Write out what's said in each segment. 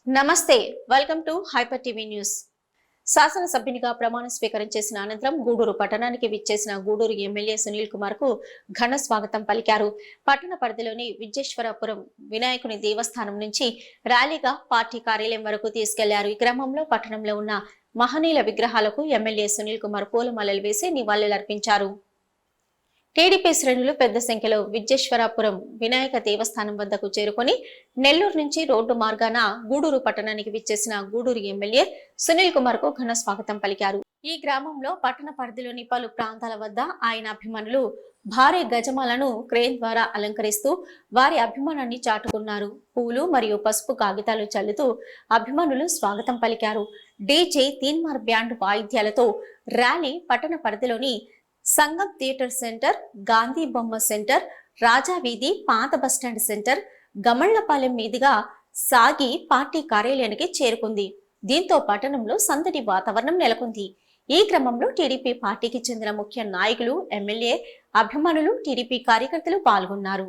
నమస్తే welcome to Hyper TV news. శాసనసభ్యునిగా ప్రమాణ స్వీకారం చేసిన అనంతరం గూడూరు పట్టణానికి విచ్చేసిన గూడూరు ఎమ్మెల్యే సునీల్ కుమార్ కు ఘన స్వాగతం పలికారు. పట్టణ పరిధిలోని విజేశ్వరపురం వినాయకుని దేవస్థానం నుంచి ర్యాలీగా పార్టీ కార్యాలయం వరకు తీసుకెళ్లారు. ఈ క్రమంలో పట్టణంలో ఉన్న మహనీయుల విగ్రహాలకు ఎమ్మెల్యే సునీల్ కుమార్ పూలమాలలు వేసి నివాళులర్పించారు. టీడీపీ శ్రేణులు పెద్ద సంఖ్యలో విజేశ్వరపురం వినాయక దేవస్థానం వద్దకు చేరుకొని నెల్లూరు నుంచి రోడ్డు మార్గాన గూడూరు పట్టణానికి విచ్చేసిన గూడూరు ఎమ్మెల్యే సునీల్ కుమార్ కు ఘన స్వాగతం పలికారు. ఈ గ్రామంలో పట్టణ పరిధిలోని పలు ప్రాంతాల వద్ద ఆయన అభిమానులు భారీ గజమాలను క్రేన్ ద్వారా అలంకరిస్తూ వారి అభిమానాన్ని చాటుకున్నారు. పూలు మరియు పసుపు కాగితాలు చల్లుతూ అభిమానులు స్వాగతం పలికారు. డీజే తీన్మార్ బ్యాండ్ వాయిద్యాలతో ర్యాలీ పట్టణ పరిధిలోని సంగం థియేటర్ సెంటర్, గాంధీ బొమ్మ సెంటర్, రాజా వీధి, పాత బస్టాండ్ సెంటర్, గమళ్లపాలెం మీదుగా సాగి పార్టీ కార్యాలయానికి చేరుకుంది. దీంతో పట్టణంలో సందడి వాతావరణం నెలకొంది. ఈ క్రమంలో టీడీపీ పార్టీకి చెందిన ముఖ్య నాయకులు, ఎమ్మెల్యే అభిమానులు, టీడీపీ కార్యకర్తలు పాల్గొన్నారు.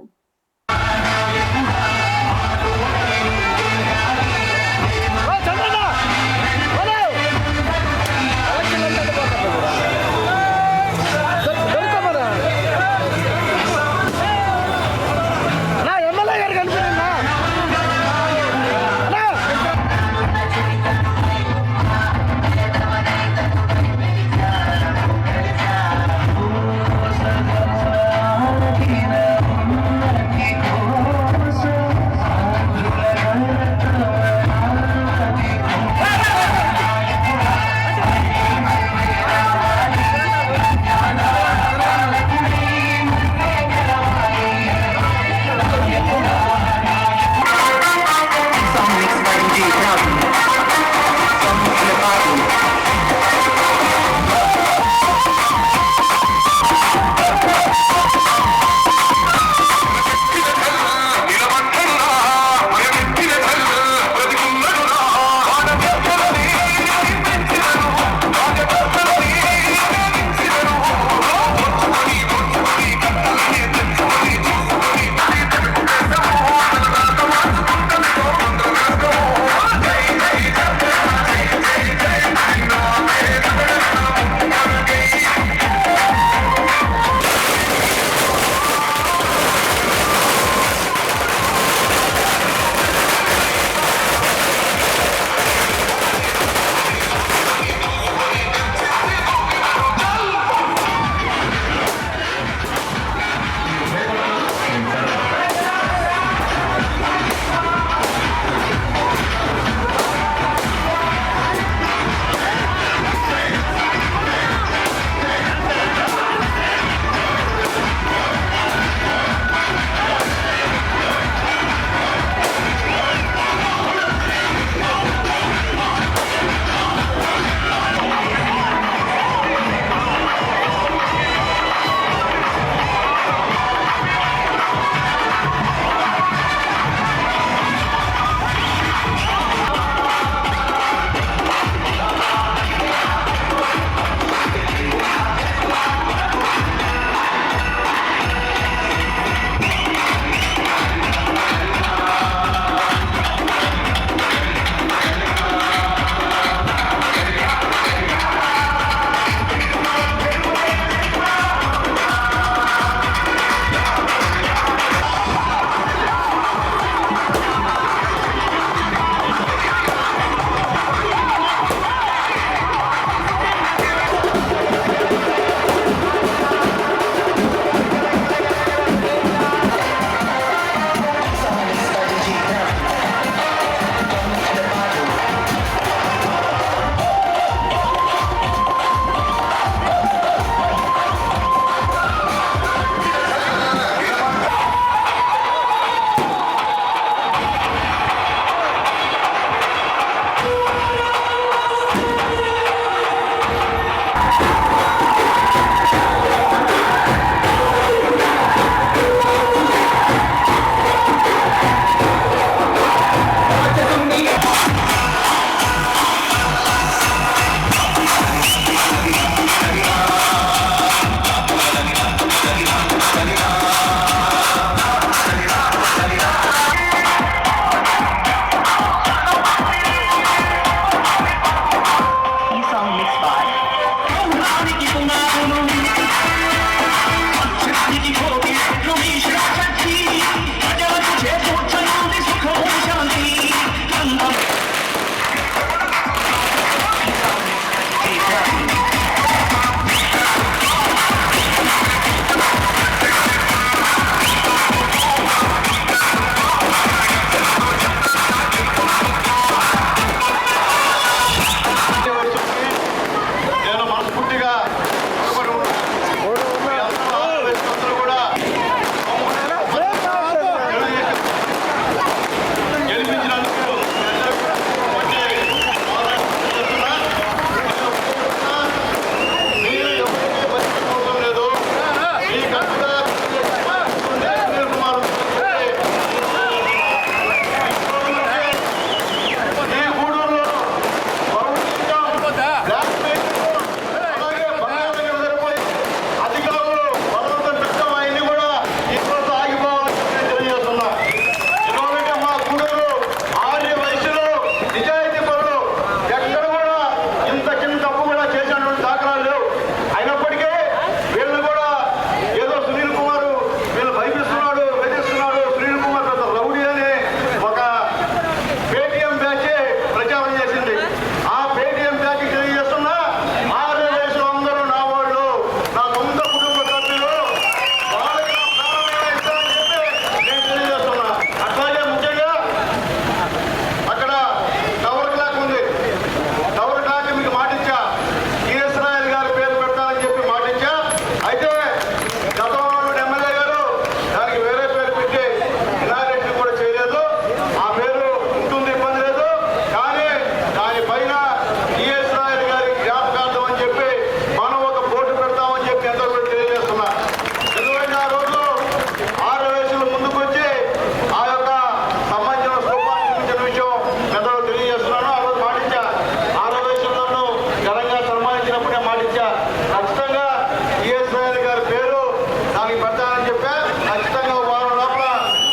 నాకు పెడతానని చెప్పా. ఖచ్చితంగా వారం లోపల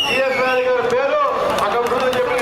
టీఎస్ గారి పేరు అక్కడ ఉంటుందని చెప్పి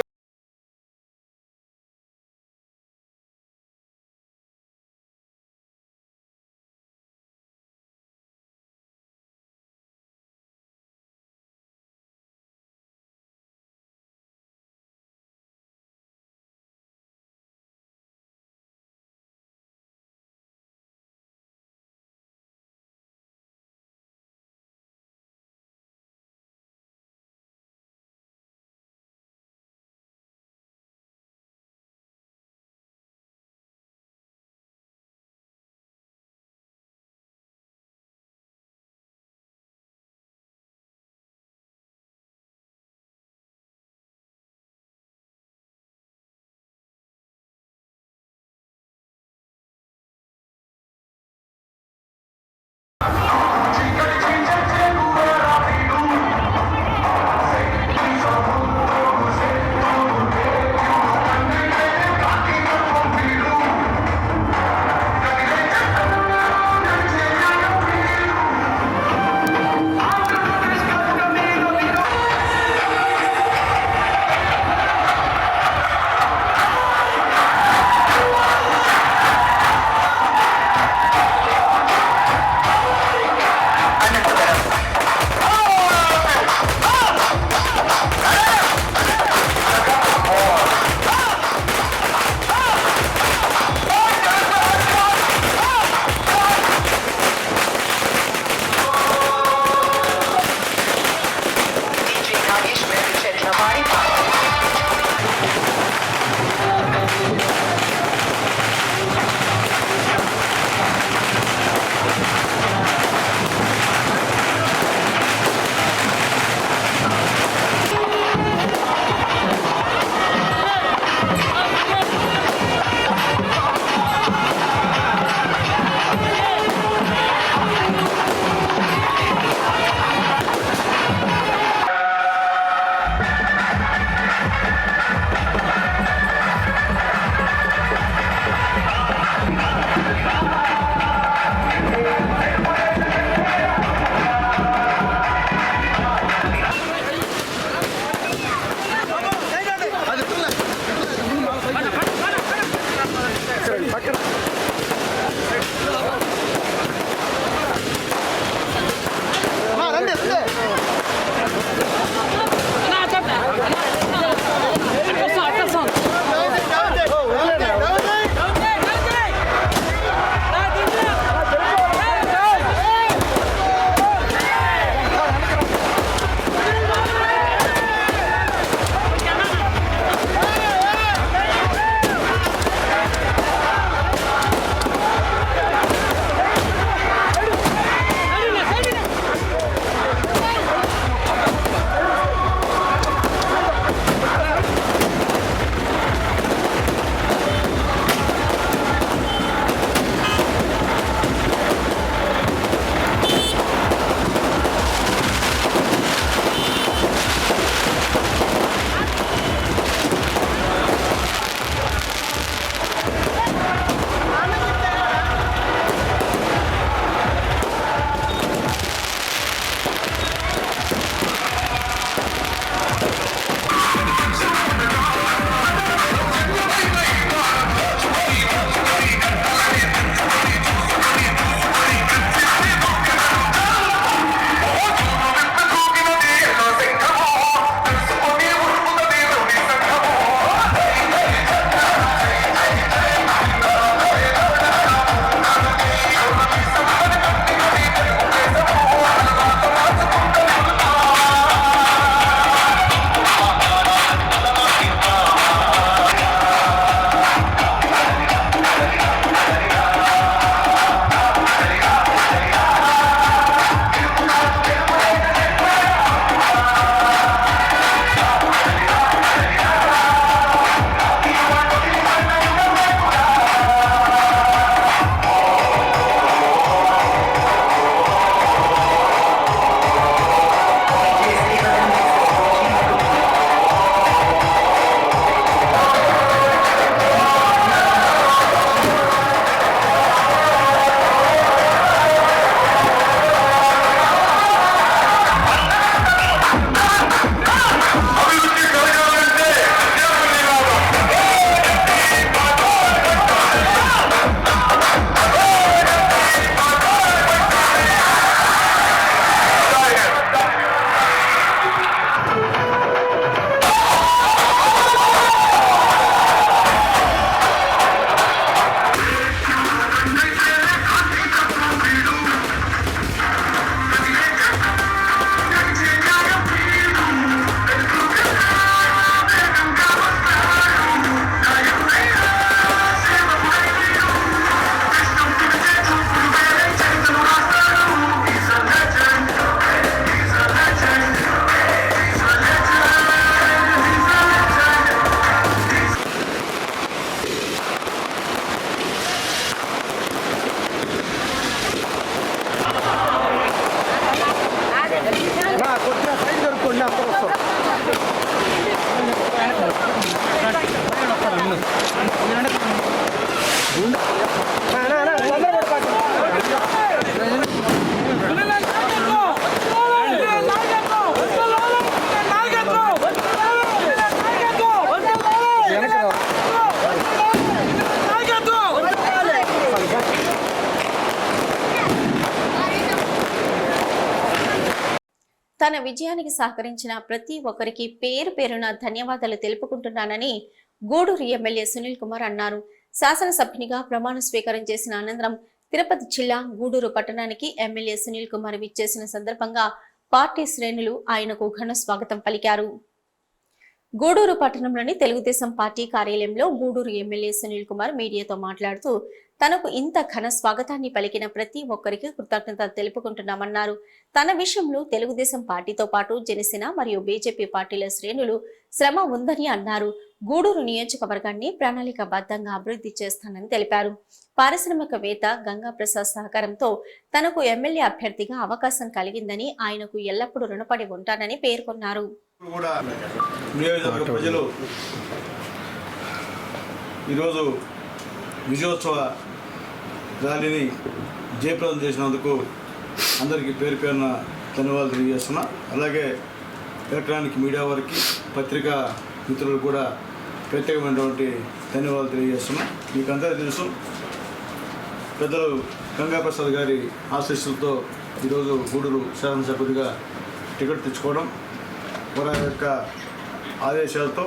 తన విజయానికి సహకరించిన ప్రతి ఒక్కరికి పేరు పేరున ధన్యవాదాలు తెలుపుకుంటున్నానని గూడూరు ఎమ్మెల్యే సునీల్ కుమార్ అన్నారు. శాసనసభ్యునిగా ప్రమాణ స్వీకారం చేసిన అనంతరం తిరుపతి జిల్లా గూడూరు పట్టణానికి ఎమ్మెల్యే సునీల్ కుమార్ విచ్చేసిన సందర్భంగా పార్టీ శ్రేణులు ఆయనకు ఘన స్వాగతం పలికారు. గూడూరు పట్టణంలోని తెలుగుదేశం పార్టీ కార్యాలయంలో గూడూరు ఎమ్మెల్యే సునీల్ కుమార్ మీడియాతో మాట్లాడుతూ తనకు ఇంత ఘన స్వాగతాన్ని పలికిన ప్రతి ఒక్కరికి కృతజ్ఞతలు తెలుపుకుంటున్నామన్నారు. తన విషయంలో తెలుగుదేశం పార్టీతో పాటు జనసేన మరియు బీజేపీ పార్టీల శ్రేణులు శ్రమ ఉందని అన్నారు. గూడూరు నియోజకవర్గాన్ని ప్రణాళికాబద్ధంగా అభివృద్ధి చేస్తానని తెలిపారు. పారిశ్రామికవేత్త గంగా ప్రసాద్ సహకారంతో తనకు ఎమ్మెల్యే అభ్యర్థిగా అవకాశం కలిగిందని ఆయనకు ఎల్లప్పుడూ రుణపడి ఉంటానని పేర్కొన్నారు. ఈరోజు విజయోత్సవ ర్యాలీని జయప్రదం చేసినందుకు అందరికీ పేరు పేరున ధన్యవాదాలు తెలియజేస్తున్నా. అలాగే ఎలక్ట్రానిక్ మీడియా వారికి, పత్రికా మిత్రులు కూడా ప్రత్యేకమైనటువంటి ధన్యవాదాలు తెలియజేస్తున్నా. మీకు అందరికీ తెలుసు, పెద్దలు గంగాప్రసాద్ గారి ఆశీస్సులతో ఈరోజు గూడూరు శాసనసభ్యుడిగా టికెట్ తెచ్చుకోవడం, వారి యొక్క ఆదేశాలతో,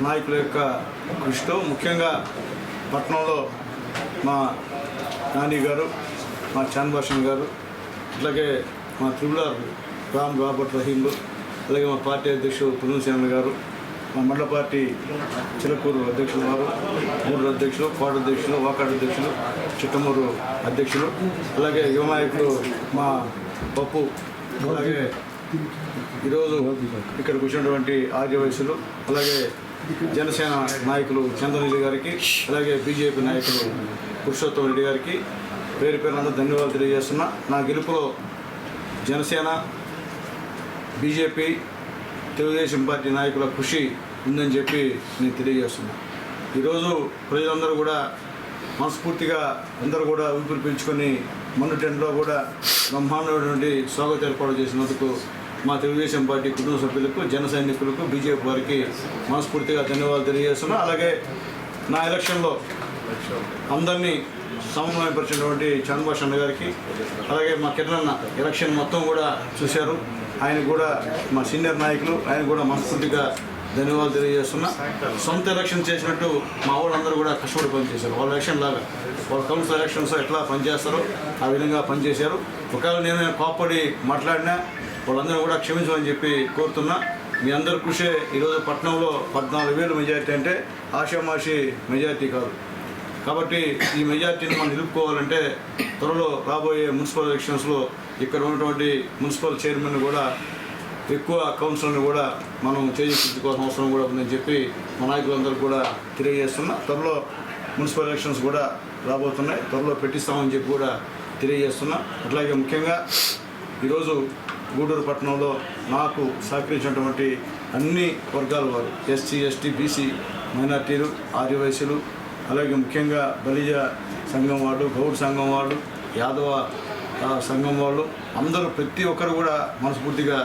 నాయకుల యొక్క కృషితో, ముఖ్యంగా పట్టణంలో మా నాని గారు, మా చాన్భాషన్ గారు, అలాగే మా త్రిబులర్ రాబర్ట్ రహీంలు, అలాగే మా పార్టీ అధ్యక్షుడు పునూసేన గారు, మా మండల పార్టీ చిలకూరు అధ్యక్షులు వారు, గూడూరు అధ్యక్షులు, కోట అధ్యక్షులు, వాకాడు అధ్యక్షులు, చిట్టమూరు అధ్యక్షులు, అలాగే యువ నాయకులు మా పప్పు, అలాగే ఈరోజు ఇక్కడికి వచ్చినటువంటి ఆర్యవయసులు, అలాగే జనసేన నాయకులు చంద్రరెడ్డి గారికి, అలాగే బీజేపీ నాయకులు పురుషోత్తమ రెడ్డి గారికి పేరు పేరునంతా ధన్యవాదాలు తెలియజేస్తున్నా. నా గెలుపులో జనసేన, బీజేపీ, తెలుగుదేశం పార్టీ నాయకుల కృషి ఉందని చెప్పి నేను తెలియజేస్తున్నా. ఈరోజు ప్రజలందరూ కూడా మనస్ఫూర్తిగా అందరూ కూడా ఊపిరి పీల్చుకొని మన్ను టెంట్లో కూడా బ్రహ్మాండమైనటువంటి స్వాగతం ఏర్పాటు చేసినందుకు మా తెలుగుదేశం పార్టీ కుటుంబ సభ్యులకు, జన సైనికులకు, బీజేపీ వారికి మనస్ఫూర్తిగా ధన్యవాదాలు తెలియజేస్తున్నా. అలాగే నా ఎలక్షన్లో అందరినీ సమన్వయపరిచినటువంటి చాన్భాషన్ గారికి, అలాగే మా కిరణ్ ఎలక్షన్ మొత్తం కూడా చూశారు, ఆయన కూడా మా సీనియర్ నాయకులు, ఆయన కూడా మనస్ఫూర్తిగా ధన్యవాదాలు తెలియజేస్తున్నా. సొంత ఎలక్షన్ చేసినట్టు మా వాళ్ళందరూ కూడా కష్టపడి పనిచేశారు. వాళ్ళ ఎలక్షన్ లాగా వాళ్ళ కౌన్సిల్ ఎలక్షన్స్ ఎట్లా పనిచేస్తారో ఆ విధంగా పనిచేశారు. ఒకవేళ నేను కోప్పడి మాట్లాడినా వాళ్ళందరూ కూడా క్షమించమని చెప్పి కోరుతున్నా. మీ అందరి కృషే ఈరోజు పట్టణంలో 14,000 మెజార్టీ అంటే ఆషామాషి మెజార్టీ కాదు. కాబట్టి ఈ మెజార్టీని మనం నిలుపుకోవాలంటే త్వరలో రాబోయే మున్సిపల్ ఎలక్షన్స్లో ఇక్కడ ఉన్నటువంటి మున్సిపల్ చైర్మన్ కూడా, ఎక్కువ కౌన్సిలర్ని కూడా మనం చేయించుకోవాల్సిన అవసరం కూడా ఉందని చెప్పి మా నాయకులందరూ కూడా తెలియజేస్తున్నా. త్వరలో మున్సిపల్ ఎలక్షన్స్ కూడా రాబోతున్నాయి, త్వరలో పెట్టిస్తామని చెప్పి కూడా తెలియజేస్తున్నా. అట్లాగే ముఖ్యంగా ఈరోజు గూడూరు పట్టణంలో నాకు సహకరించినటువంటి అన్ని వర్గాల వారు, ఎస్సీ, ఎస్టీ, బీసీ, మైనార్టీలు, ఆదివాసీలు, అలాగే ముఖ్యంగా బలిజ సంఘం వాళ్ళు, గౌడ్ సంఘం వాళ్ళు, యాదవ సంఘం వాళ్ళు అందరూ ప్రతి ఒక్కరు కూడా మనస్ఫూర్తిగా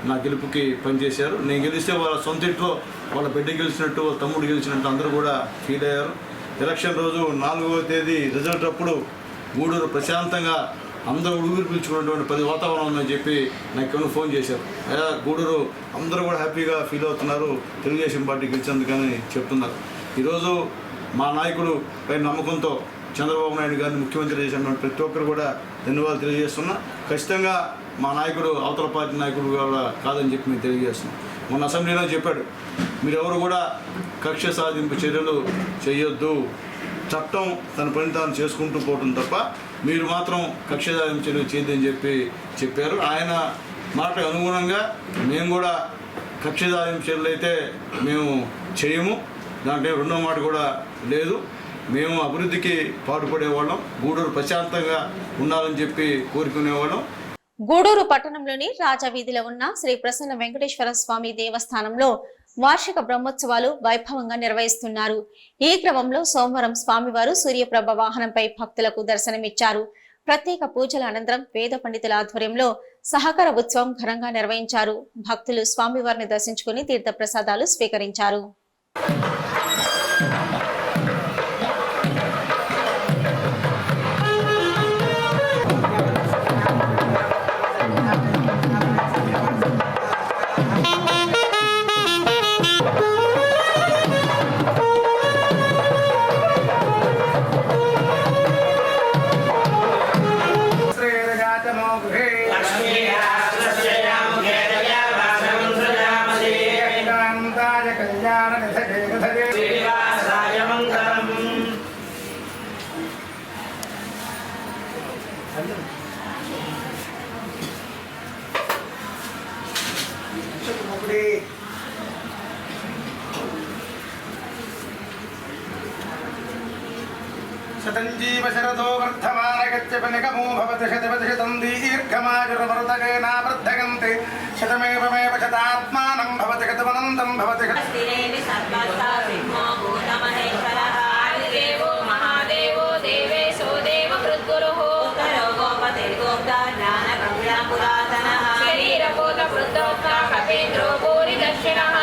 నా గెలుపుకి పనిచేశారు. నేను గెలిస్తే వాళ్ళ సొంత ఇంట్లో వాళ్ళ బిడ్డ గెలిచినట్టు, వాళ్ళ తమ్ముడు గెలిచినట్టు అందరూ కూడా ఫీల్ అయ్యారు. ఎలక్షన్ రోజు 4వ తేదీ రిజల్ట్ అప్పుడు గూడూరు ప్రశాంతంగా అందరూ ఊపిరి పీల్చుకున్నటువంటి 10 వాతావరణం ఉందని చెప్పి నాకు ఫోన్ చేశారు. అయ్యా గూడూరు అందరూ కూడా హ్యాపీగా ఫీల్ అవుతున్నారు, తెలుగుదేశం పార్టీ గెలిచేందుకని చెప్తున్నారు. ఈరోజు మా నాయకుడు పై నమ్మకంతో చంద్రబాబు నాయుడు గారిని ముఖ్యమంత్రి చేసినటువంటి ప్రతి ఒక్కరు కూడా ధన్యవాదాలు తెలియజేస్తున్నా. ఖచ్చితంగా మా నాయకుడు అవతల పార్టీ నాయకుడు కూడా కాదని చెప్పి మేము తెలియజేస్తున్నాం. మొన్న అసెంబ్లీలో చెప్పాడు, మీరెవరు కూడా కక్ష సాధింపు చర్యలు చేయొద్దు, చట్టం తన పని తాను చేసుకుంటూ పోవడం తప్ప మీరు మాత్రం కక్ష సాధింపు చర్యలు చేయొద్దని చెప్పారు. ఆయన మాట అనుగుణంగా మేము కూడా కక్ష సాధింపు చర్యలు అయితే మేము చేయము, దాంట్లో రెండో మాట కూడా లేదు. మేము అభివృద్ధికి పాటుపడేవాళ్ళం, గూడూరు ప్రశాంతంగా ఉండాలని చెప్పి కోరుకునేవాళ్ళం. గూడూరు పట్టణంలోని రాజావీధిలో ఉన్న శ్రీ ప్రసన్న వెంకటేశ్వర స్వామి దేవస్థానంలో వార్షిక బ్రహ్మోత్సవాలు వైభవంగా నిర్వహిస్తున్నారు. ఈ క్రమంలో సోమవారం స్వామివారు సూర్యప్రభ వాహనంపై భక్తులకు దర్శనమిచ్చారు. ప్రత్యేక పూజల అనంతరం వేద పండితుల ఆధ్వర్యంలో సహకార ఉత్సవం ఘనంగా నిర్వహించారు. భక్తులు స్వామివారిని దర్శించుకుని తీర్థ ప్రసాదాలు స్వీకరించారు. शतञ्जीव शरदो वर्धमानगत्यपनिकमो भवति शतवशतं दीर्घमायुर्वर्धकेनावर्धयन्ते शतमेवमेव शतात्मानं भवति शतमनन्तं भवति महादेवो देवेशो देवकृद्गुरुः पुरातनः शरीरभूतवृद्धोक्ता कपीन्द्रो भूरि दक्षिणः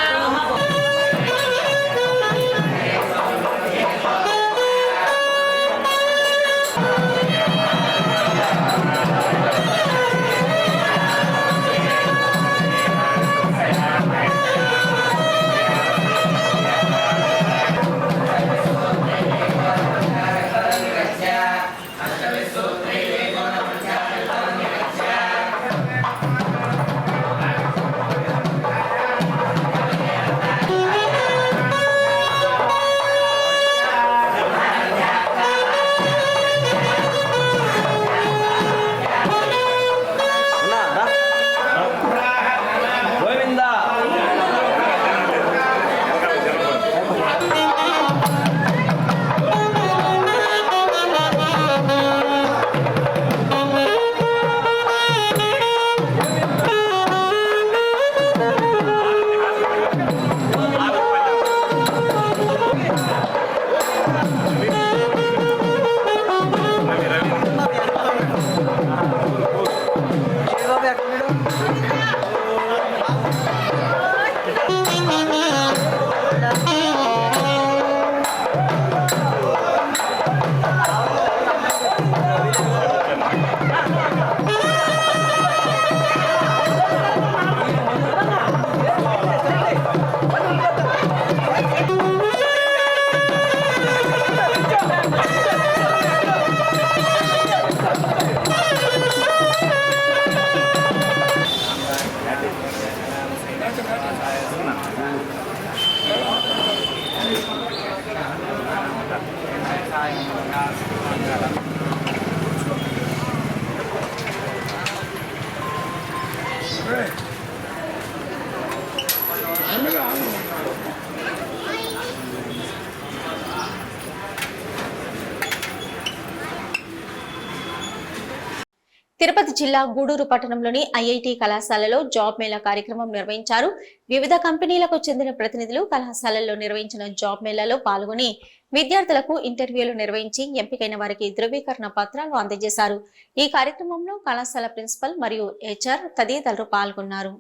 తిరుపతి జిల్లా గూడూరు పట్టణంలోని ఐఐటి కళాశాలలో జాబ్ మేళా కార్యక్రమం నిర్వహించారు. వివిధ కంపెనీలకు చెందిన ప్రతినిధులు కళాశాలల్లో నిర్వహించిన జాబ్ మేళాలో పాల్గొని విద్యార్థులకు ఇంటర్వ్యూలు నిర్వహించి ఎంపికైన వారికి ధృవీకరణ పత్రాలు అందజేశారు. ఈ కార్యక్రమంలో కళాశాల ప్రిన్సిపల్ మరియు హెచ్ఆర్ తదితరులు పాల్గొన్నారు.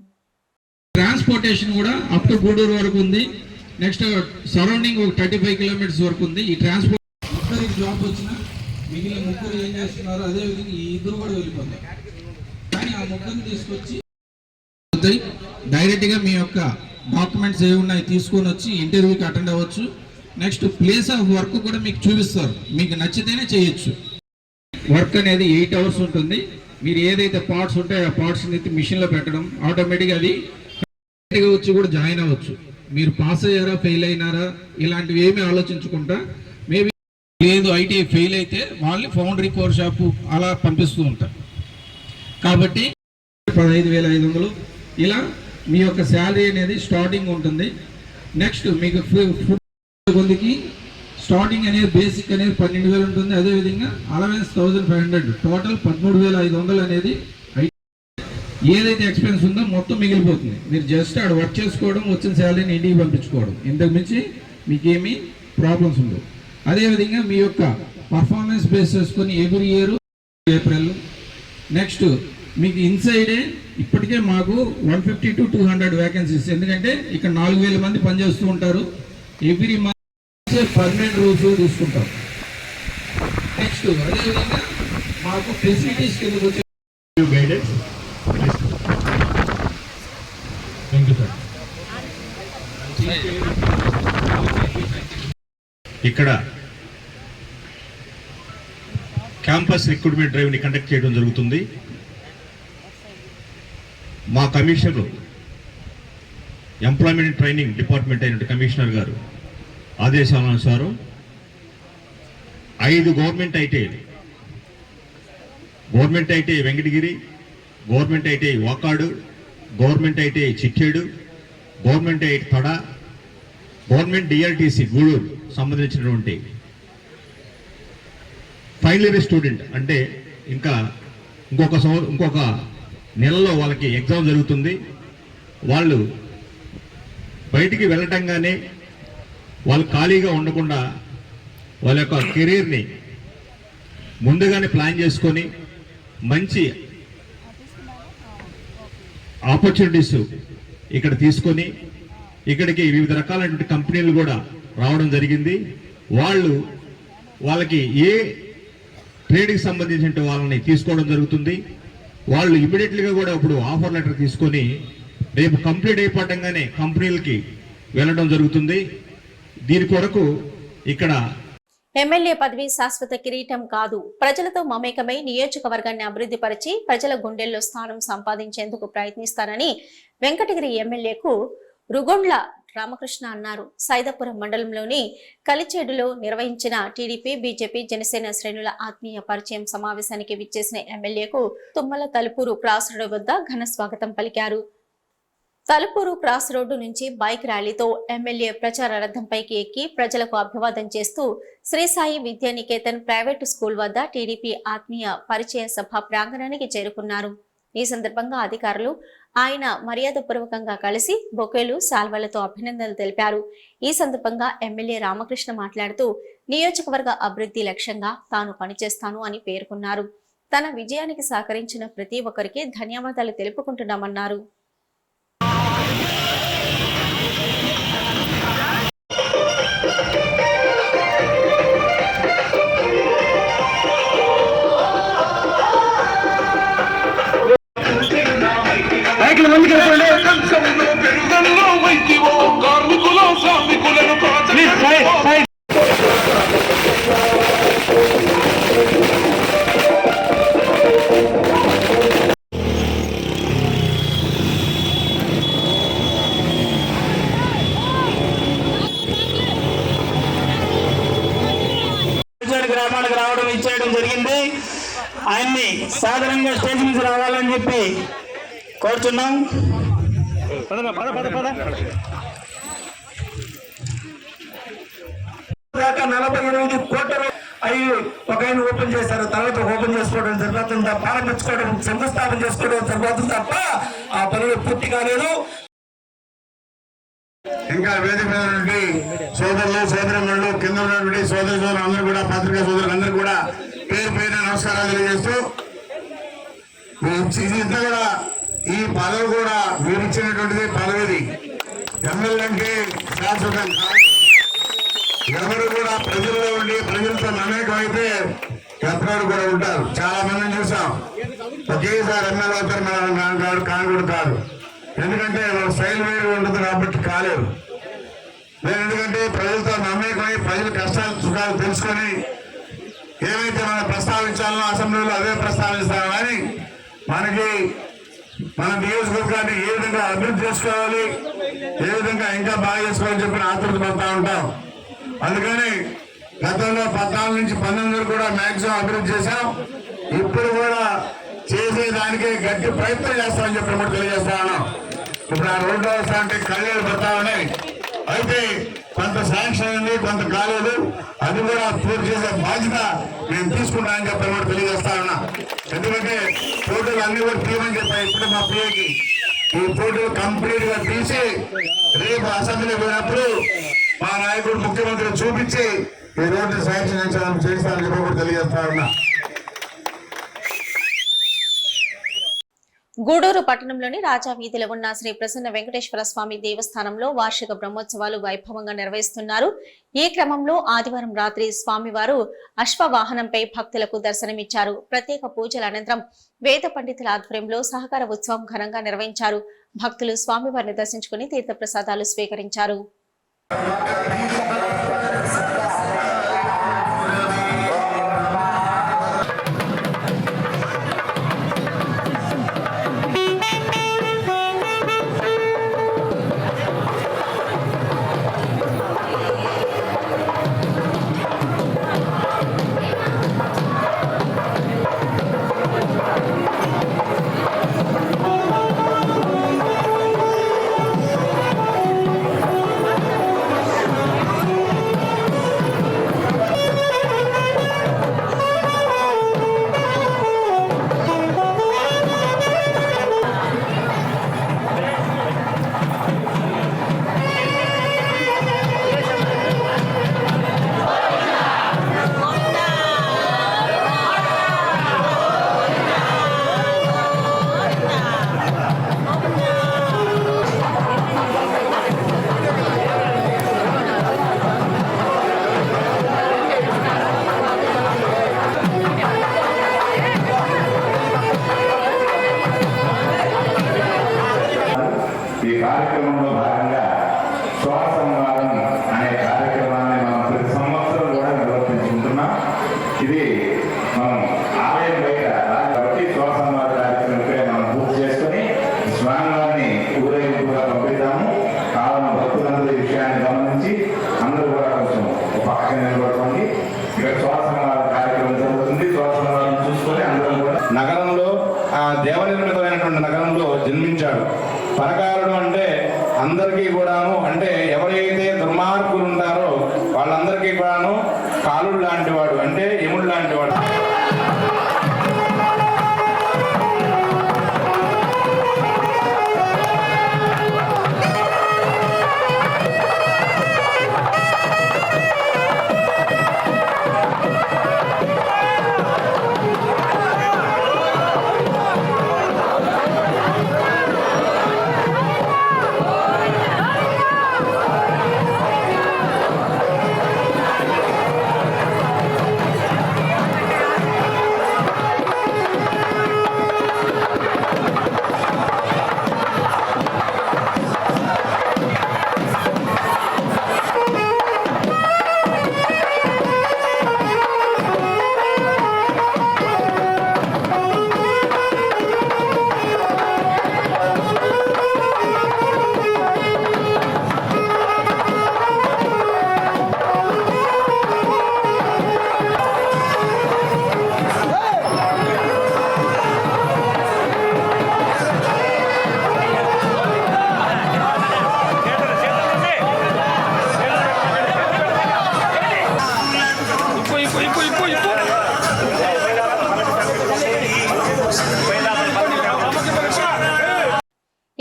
ట్రాన్స్పోర్టేషన్ కూడా అప్ టు గూడూరు వరకు ఉంది. నెక్స్ట్ సరౌండింగ్ 35 కిలోమీటర్స్ వరకు ఉంది. ఈ ట్రాన్స్పోర్ట్ ఒక్కరికి జాబ్ వచ్చినా మిగిలిన ముగ్గురు ఏం చేస్తున్నారు, అదేవిధంగా ఈ ఇద్దరు కూడా వెళ్ళిపోతారు. కానీ ఆ ముగ్గురిని తీసుకొచ్చి డైరెక్ట్గా మీ యొక్క డాక్యుమెంట్స్ ఏ ఉన్నాయి తీసుకొని వచ్చి ఇంటర్వ్యూకి అటెండ్ అవ్వచ్చు. నెక్స్ట్ ప్లేస్ ఆఫ్ వర్క్ కూడా మీకు చూపిస్తారు, మీకు నచ్చితేనే చేయొచ్చు. వర్క్ అనేది 8 అవర్స్ ఉంటుంది. మీరు ఏదైతే పార్ట్స్ ఉంటాయో ఆ పార్ట్స్ మిషన్లో పెట్టడం, ఆటోమేటిక్గా అది వచ్చి కూడా జాయిన్ అవ్వచ్చు. మీరు పాస్ అయ్యారా ఫెయిల్ అయినారా ఇలాంటివి ఏమీ ఆలోచించుకుంటా, మేబీ లేదు ఐటీఐ ఫెయిల్ అయితే వాళ్ళని ఫౌండరీ కోర్ షాపు అలా పంపిస్తూ ఉంటారు. కాబట్టి 15,500 ఇలా మీ యొక్క శాలరీ అనేది స్టార్టింగ్ ఉంటుంది. నెక్స్ట్ మీకు ఫుడ్ కొందికి స్టార్టింగ్ అనేది బేసిక్ అనేది 12,000 ఉంటుంది. అదేవిధంగా అలవెన్స్ 1,500, టోటల్ 13,500 అనేది ఏదైతే ఎక్స్పెన్స్ ఉందో మొత్తం మిగిలిపోతుంది. మీరు జస్ట్ ఆడ వర్క్ చేసుకోవడం, వచ్చిన శాలరీని ఇంటికి పంపించుకోవడం, ఇంతకు మించి మీకేమీ ప్రాబ్లమ్స్ ఉండవు. అదేవిధంగా మీ యొక్క పర్ఫార్మెన్స్ బేస్ చేసుకొని ఎవ్రీ ఇయర్ ఏప్రిల్ నెక్స్ట్ మీకు ఇన్సైడే ఇప్పటికే మాకు 150 to 200 వ్యాకెన్సీస్. ఎందుకంటే ఇక్కడ 4,000 మంది పనిచేస్తూ ఉంటారు. ఎవ్రీ మంత్ పర్మనెంట్ రూల్స్ తీసుకుంటారు. నెక్స్ట్ అదేవిధంగా మాకు ఫెసిలిటీస్ కిందకు వచ్చే గైడెన్స్. Thank you sir. ఇక్కడ క్యాంపస్ రిక్రూట్మెంట్ డ్రైవ్ని కండక్ట్ చేయడం జరుగుతుంది. మా కమిషనర్ ఎంప్లాయ్మెంట్ ట్రైనింగ్ డిపార్ట్మెంట్ అయిన కమిషనర్ గారు ఆదేశానుసారం 5 government ITI Venkatagiri, government ITI Vakadu, government ITI Chittedu, government ITI Tada, government DRTC Gudur సంబంధించినటువంటి ఫైనల్ ఇయర్ స్టూడెంట్ అంటే ఇంకొక నెలలో వాళ్ళకి ఎగ్జామ్ జరుగుతుంది. వాళ్ళు బయటికి వెళ్ళటంగానే వాళ్ళు ఖాళీగా ఉండకుండా వాళ్ళ యొక్క కెరీర్ని ముందుగానే ప్లాన్ చేసుకొని మంచి ఆపర్చునిటీస్ ఇక్కడ తీసుకొని ఇక్కడికి వివిధ రకాలైనటువంటి కంపెనీలు కూడా రావడం జరిగింది. వాళ్ళకి ఏ ట్రేడ్కి సంబంధించిన వాళ్ళని తీసుకోవడం జరుగుతుంది. వాళ్ళు ఇమీడియట్లీగా కూడా ఇప్పుడు ఆఫర్ లెటర్ తీసుకొని రేపు కంప్లీట్ అయిపోవటంగానే కంపెనీలకి వెళ్ళడం జరుగుతుంది. దీని కొరకు ఇక్కడ ఎమ్మెల్యే పదవి శాశ్వత కిరీటం కాదు, ప్రజలతో మమేకమై నియోజకవర్గాన్ని అభివృద్ధి పరిచి ప్రజల గుండెల్లో స్థానం సంపాదించేందుకు ప్రయత్నిస్తానని వెంకటగిరి ఎమ్మెల్యేకు రుగొండ్ల రామకృష్ణ అన్నారు. సైదాపురం మండలంలోని కలిచేడులో నిర్వహించిన టీడీపీ, బీజేపీ, జనసేన శ్రేణుల ఆత్మీయ పరిచయం సమావేశానికి విచ్చేసిన ఎమ్మెల్యేకు తుమ్మల తలుపూరు క్రాస్ రోడ్ వద్ద ఘన స్వాగతం పలికారు. తలుపూరు క్రాస్ రోడ్డు నుంచి బైక్ ర్యాలీతో ఎమ్మెల్యే ప్రచార రథంపైకి ఎక్కి ప్రజలకు అభివాదం చేస్తూ శ్రీసాయి విద్యానికేతన్ ప్రైవేటు స్కూల్ వద్ద టీడీపీ ఆత్మీయ పరిచయ సభ ప్రాంగణానికి చేరుకున్నారు. ఈ సందర్భంగా అధికారులు ఆయన మర్యాదపూర్వకంగా కలిసి బొకేలు, శాల్వాలతో అభినందనలు తెలిపారు. ఈ సందర్భంగా ఎమ్మెల్యే రామకృష్ణ మాట్లాడుతూ నియోజకవర్గ అభివృద్ధి లక్ష్యంగా తాను పనిచేస్తాను అని పేర్కొన్నారు. తన విజయానికి సహకరించిన ప్రతి ఒక్కరికి ధన్యవాదాలు తెలుపుకుంటున్నామన్నారు. గ్రామానికి రావడం ఇచ్చేయడం జరిగింది. ఆయన్ని సాధారణంగా స్టేజ్ నుంచి రావాలని చెప్పి కోరుతున్నాం. 48 కోట్ల అవి ఒక ఆయన ఓపెన్ చేశారు. తర్వాత ఓపెన్ చేసుకోవడం జరుగుతుంది, ప్రారంభించుకోవడం, శంకుస్థాపన చేసుకోవడం జరుగుతుంది తప్ప ఆ పనులు పూర్తి కాలేదు. ఇంకా వేదిక మీద నుండి సోదరులు, సోదరులు, కింద ఉన్నటువంటి సోదరులు అందరూ కూడా, పత్రికా సోదరులు అందరూ కూడా పేరు పైన నమస్కారాలు తెలియజేస్తూ, ఇదంతా కూడా ఈ పదవి కూడా మీరు ఇచ్చినటువంటిది పదవిది. ఎమ్మెల్యే అంటే శాశ్వతం కాదు. ఎవరు కూడా ప్రజల్లో ఉండి ప్రజలతో మమేకం అయితే ఎప్పుడు కూడా ఉంటారు. చాలా మందిని చూసాం, ఒకేసారి ఎమ్మెల్యే అవుతారు, మనం కానుకూడదు కాదు. ఎందుకంటే వాళ్ళ స్టైల్ వేరు ఉంటుంది కాబట్టి కాలేదు. నేను ఎందుకంటే ప్రజలతో మమేకమై ప్రజల కష్టాలు సుఖాలు తెలుసుకొని ఏమైతే మనం ప్రస్తావించాలనో అసెంబ్లీలో అదే ప్రస్తావిస్తాను. కానీ మనకి మన నియోజకవర్గాన్ని ఏ విధంగా అభివృద్ధి చేసుకోవాలి, ఏ విధంగా ఇంకా బాగా చేసుకోవాలని చెప్పి ఆతృత పడుతూ ఉంటాం. అందుకని గతంలో 14 నుంచి 19 కూడా మ్యాక్సిమం అభివృద్ధి చేశాం. ఇప్పుడు కూడా చేసేదానికి గట్టి ప్రయత్నం చేస్తామని చెప్పి కూడా తెలియజేస్తా ఉన్నాం. ఇప్పుడు ఆ రోడ్డు వ్యవస్థ అంటే కళ్యాణ్ పడతా ఉన్నాయి. అయితే కొంత శాంక్షన్ ఉంది, కొంత కాలేదు. అది కూడా పూర్తి చేసే బాధ్యత నేను తీసుకుంటానని చెప్పి కూడా తెలియజేస్తా ఉన్నా. ఎందుకంటే ఫోటోలు అన్ని కూడా తీయమని చెప్పా ఇప్పుడు మా పిఏకి. ఈ ఫోటోలు కంప్లీట్ గా తీసి రేపు అసెంబ్లీ పోయినప్పుడు మా నాయకుడు ముఖ్యమంత్రి చూపించి ఈ రోడ్డు శాంక్షన్ చేస్తానని చెప్పి కూడా తెలియజేస్తా ఉన్నా. గూడూరు పట్టణంలోని రాజా వీధిలో ఉన్న శ్రీ ప్రసన్న వెంకటేశ్వర స్వామి దేవస్థానంలో వార్షిక బ్రహ్మోత్సవాలు వైభవంగా నిర్వహిస్తున్నారు. ఈ క్రమంలో ఆదివారం రాత్రి స్వామివారు అశ్వవాహనంపై భక్తులకు దర్శనమిచ్చారు. ప్రత్యేక పూజల అనంతరం వేద పండితుల ఆధ్వర్యంలో సహకార ఉత్సవం ఘనంగా నిర్వహించారు. భక్తులు స్వామివారిని దర్శించుకుని తీర్థప్రసాదాలు స్వీకరించారు. కార్యక్రమంలో భాగంగా శ్వాస సంవాదం అనే కార్యక్రమాన్ని మనం ప్రతి సంవత్సరం కూడా నిర్వర్తించుకుంటున్నాం. ఇది మనం ఆలయం బయట కాబట్టి శ్వాస సంవాద కార్యక్రమంపై మనం పూర్తి చేసుకుని స్వామివారిని ఊరేగింపుగా పంపిద్దాము. కావున భక్తులందరూ ఈ విషయాన్ని గమనించి అందరూ కూడా కొంచెం పక్కన నిలబడుకోండి. ఇక్కడ శ్వాస సంవాద కార్యక్రమం జరుగుతుంది. శ్వాస సంవాదం చూసుకొని అందరం కూడా నగరంలో దేవనిర్మితమైనటువంటి నగరంలో జన్మించాడు. పరకారుడు అంటే అందరికీ కూడాను, అంటే ఎవరైతే దుర్మార్గులు ఉంటారో వాళ్ళందరికీ కూడాను కాలుడు లాంటి వాడు, అంటే యముడు లాంటి వాడు.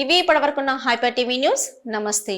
ఇవి ఇప్పటివరకున్న హైపర్ టీవీ న్యూస్. నమస్తే.